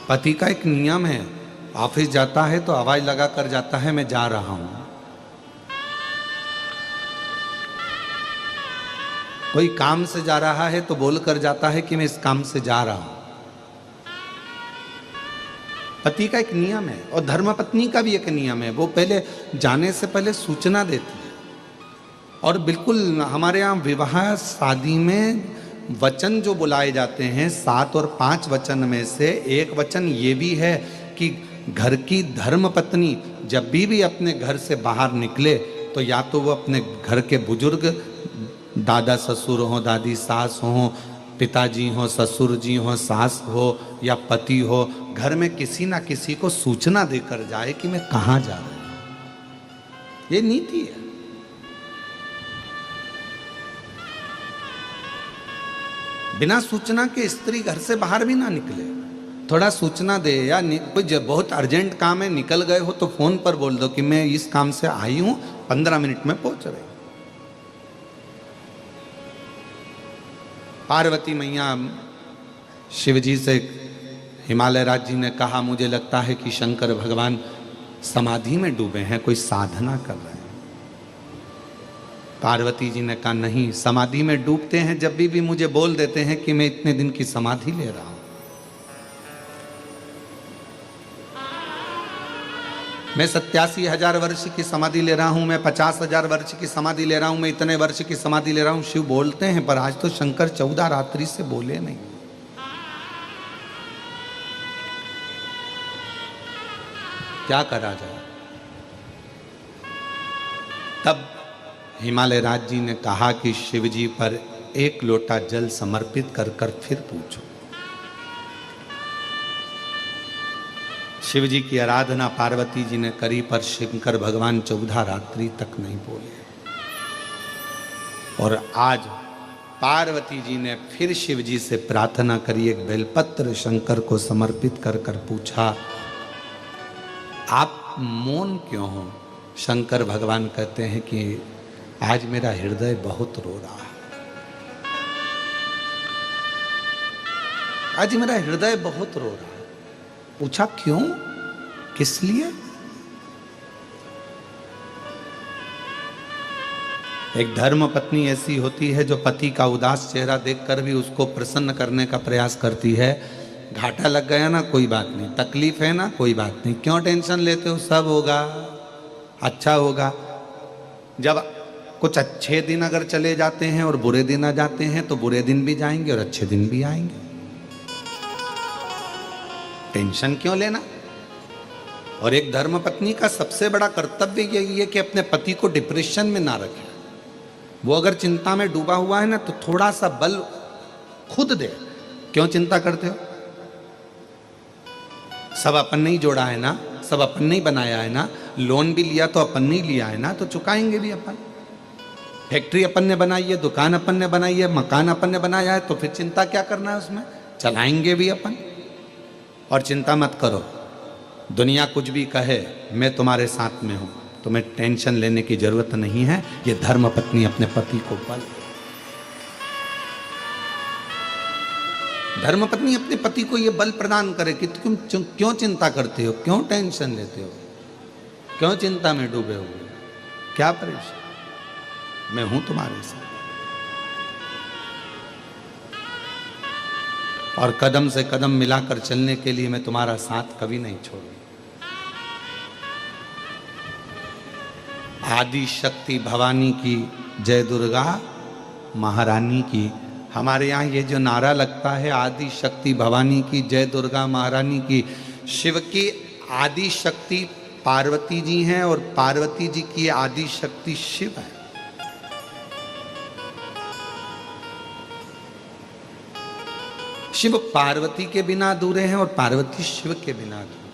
पति का एक नियम है, ऑफिस जाता है तो आवाज लगा कर जाता है मैं जा रहा हूं। कोई काम से जा रहा है तो बोल कर जाता है कि मैं इस काम से जा रहा हूं। पति का एक नियम है और धर्मपत्नी का भी एक नियम है, वो पहले जाने से पहले सूचना देती है। और बिल्कुल हमारे यहाँ विवाह शादी में वचन जो बुलाए जाते हैं 7 और 5 वचन में से एक वचन ये भी है कि घर की धर्मपत्नी जब भी अपने घर से बाहर निकले तो या तो वो अपने घर के बुजुर्ग, दादा ससुर हो, दादी सास हो, पिताजी हो, ससुर जी हो, सास हो या पति हो, घर में किसी ना किसी को सूचना देकर जाए कि मैं कहाँ जा रहा हूं। ये नीति है। बिना सूचना के स्त्री घर से बाहर भी ना निकले। थोड़ा सूचना दे या कोई जब बहुत अर्जेंट काम है निकल गए हो तो फोन पर बोल दो कि मैं इस काम से आई हूं, 15 मिनट में पहुंच रही। पार्वती मैया शिव जी से, हिमालय राज जी ने कहा मुझे लगता है कि शंकर भगवान समाधि में डूबे हैं, कोई साधना कर रहे हैं। पार्वती जी ने कहा नहीं, समाधि में डूबते हैं जब भी मुझे बोल देते हैं कि मैं इतने दिन की समाधि ले रहा हूं। मैं 87,000 वर्ष की समाधि ले रहा हूं, मैं 50,000 वर्ष की समाधि ले रहा हूं, मैं इतने वर्ष की समाधि ले रहा हूं। शिव बोलते हैं पर आज तो शंकर 14 रात्रि से बोले नहीं। क्या करा जाए? तब हिमालय राज जी ने कहा कि शिव जी पर एक लोटा जल समर्पित कर कर फिर पूछो। शिव जी की आराधना पार्वती जी ने करी पर शंकर भगवान 14 रात्रि तक नहीं बोले। और आज पार्वती जी ने फिर शिव जी से प्रार्थना करी, एक बेलपत्र शंकर को समर्पित कर कर पूछा आप मौन क्यों हो? शंकर भगवान कहते हैं कि आज मेरा हृदय बहुत रो रहा है, आज मेरा हृदय बहुत रो रहा है। पूछा क्यों, किस लिए? एक धर्म पत्नी ऐसी होती है जो पति का उदास चेहरा देखकर भी उसको प्रसन्न करने का प्रयास करती है। घाटा लग गया ना, कोई बात नहीं, तकलीफ है ना, कोई बात नहीं, क्यों टेंशन लेते हो, सब होगा, अच्छा होगा। जब कुछ अच्छे दिन अगर चले जाते हैं और बुरे दिन आ जाते हैं तो बुरे दिन भी जाएंगे और अच्छे दिन भी आएंगे। टेंशन क्यों लेना? और एक धर्मपत्नी का सबसे बड़ा कर्तव्य यही है कि अपने पति को डिप्रेशन में ना रखे। वो अगर चिंता में डूबा हुआ है ना तो थोड़ा सा बल खुद दे। क्यों चिंता करते हो? सब अपन ने ही जोड़ा है ना, सब अपन ने ही बनाया है ना, लोन भी लिया तो अपन ने ही लिया है ना, तो चुकाएंगे भी अपन। फैक्ट्री अपन ने बनाई है, दुकान अपन ने बनाई है, मकान अपन ने बनाया है, तो फिर चिंता क्या करना है उसमें, चलाएंगे भी अपन। और चिंता मत करो, दुनिया कुछ भी कहे मैं तुम्हारे साथ में हूं, तुम्हें टेंशन लेने की जरूरत नहीं है। ये धर्मपत्नी अपने पति को बल, धर्मपत्नी अपने पति को ये बल प्रदान करे कि तुम क्यों चिंता करते हो, क्यों टेंशन लेते हो, क्यों चिंता में डूबे हुए, क्या परेशान, मैं हूं तुम्हारे साथ। और कदम से कदम मिलाकर चलने के लिए मैं तुम्हारा साथ कभी नहीं छोड़ूंगा। आदि शक्ति भवानी की जय, दुर्गा महारानी की। हमारे यहाँ ये जो नारा लगता है आदि शक्ति भवानी की जय, दुर्गा महारानी की, शिव की आदि शक्ति पार्वती जी हैं और पार्वती जी की आदि शक्ति शिव है। शिव पार्वती के बिना अधूरे हैं और पार्वती शिव के बिना अधूरे।